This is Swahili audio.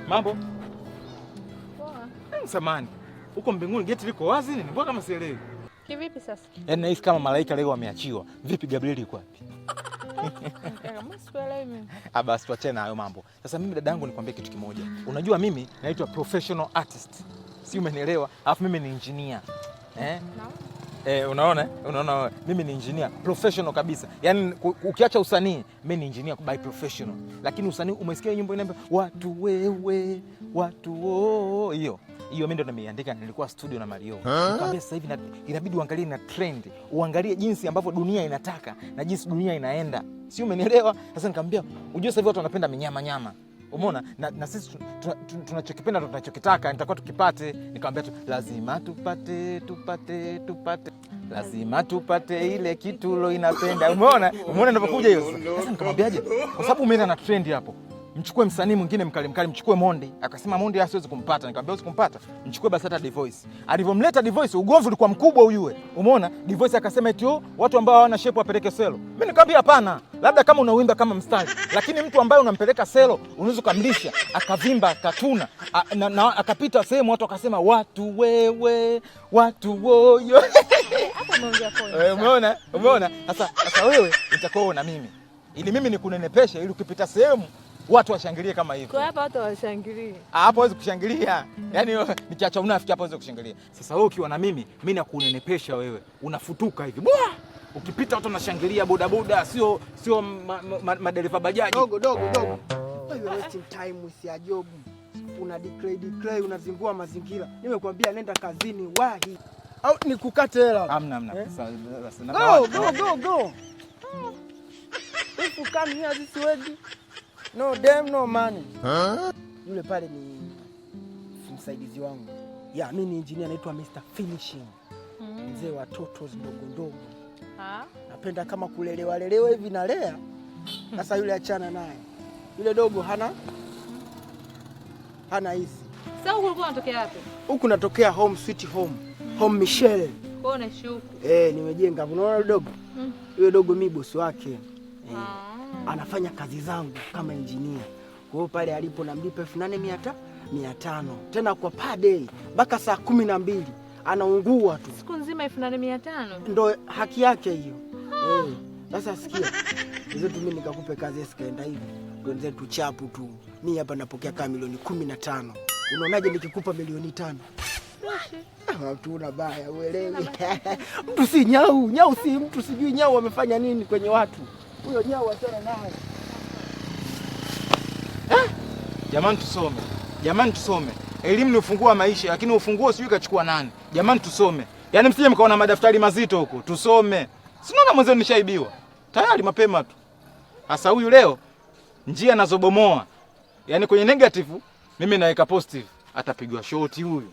Mambo? Poa. Samani. Huko mbinguni geti liko wazi nini? Mbona kama sielewi? Kivipi sasa? Yaani nahisi kama malaika leo wameachiwa. Vipi Gabriel yuko wapi? Kama sielewi mimi. Basi tuachane na hayo mambo. Sasa mimi dadangu nikwambie kitu kimoja. Unajua mimi naitwa professional artist. Si umenielewa? Alafu mimi ni engineer. Unaona mimi ni engineer professional kabisa. Yaani ukiacha usanii, mimi ni engineer by professional. Lakini usanii umesikia nyimbo inaimba watu wewe, watu oh, hiyo mimi ndo nimeiandika, nilikuwa studio na Mario. Nikamwambia sasa hivi inabidi uangalie na trend, uangalie jinsi ambavyo dunia inataka na jinsi dunia inaenda. Si umenielewa? Sasa nikamwambia unajua sasa hivi watu wanapenda nyama. Umeona? Na sisi tunachokipenda tunachokitaka nitakuwa tukipate. Nikamwambia lazima tupate. Lazima tupate ile kitu lo inapenda. Umeona ninapokuja hiyo. Sasa nikamwambiaje? Kwa sababu umeenda na trend hapo. Mchukue msanii mwingine mkali, mchukue Mondi. Akasema Mondi siwezi kumpata. Nikamwambia usiwezi kumpata. Mchukue basi hata Divoice. Alivomleta Divoice, ugomvi ulikuwa mkubwa uyue. Umeona? Divoice akasema eti watu ambao hawana shape wapeleke selo. Mimi nikamwambia hapana. Labda kama unawimba kama mstari. Lakini mtu ambaye unampeleka selo, unaweza kumlisha, akavimba, akatuna, na akapita sehemu watu wakasema watu wewe, watu woyo. Hapo umeongea point. Umeona? Sasa wewe utakuwa na mimi. Ili mimi nikunenepeshe ili ukipita sehemu watu washangilie kama hivyo. Kwa hapa watu washangilie. Hapo hawezi kushangilia. Yaani nikiacha unafiki hapo hawezi kushangilia. Sasa wewe ukiwa na mimi nakunenepesha wewe. Unafutuka hivi. Bwa! Ukipita watu wanashangilia bodaboda, sio madereva bajaji. Dogo. Wewe wasting time usiajobu. Una declare unazingua mazingira. Nimekwambia nenda kazini wahi. Au nikukate hela. Hamna. Go. If you come here this wedding, no damn no money. Yule pale ni msaidizi wangu. Mimi ni engineer naitwa Mr. Finishing. Mzee wa toto ndogo. Napenda kama kulelewa hivi na lea. Sasa yule achana naye. Yule dogo hana hizi. Sasa huko ulikuwa unatokea wapi? Huku natokea home sweet home. Home Michelle. Kwa nini shuku? Nimejenga. Unaona yule dogo? Yule dogo mimi bosi wake. Anafanya kazi zangu kama engineer. Kwa hiyo pale alipo namlipa 8,500 tena kwa per day mpaka saa 12 anaungua tu. Siku nzima 8,500. Ndio haki yake hiyo. Sasa sikia. Zetu mimi nikakupe kazi sikaenda hivi. Ndio tu chapu tu. Mimi hapa napokea kama milioni 15. Unaonaje nikikupa milioni 5? Watu una baya uelewi. Mtu si nyau si mtu, sijui nyau wamefanya nini kwenye watu. Huyo nyau achana naye. Jamani tusome. Elimu ni ufunguo wa maisha, lakini ufunguo sijui kachukua nani. Jamani tusome. Yaani msije mkaona madaftari mazito huko. Tusome. Si unaona mwanzo nishaibiwa. Tayari mapema tu. Sasa huyu leo njia anazobomoa. Yaani kwenye negative mimi naweka positive. Atapigwa shoti huyu.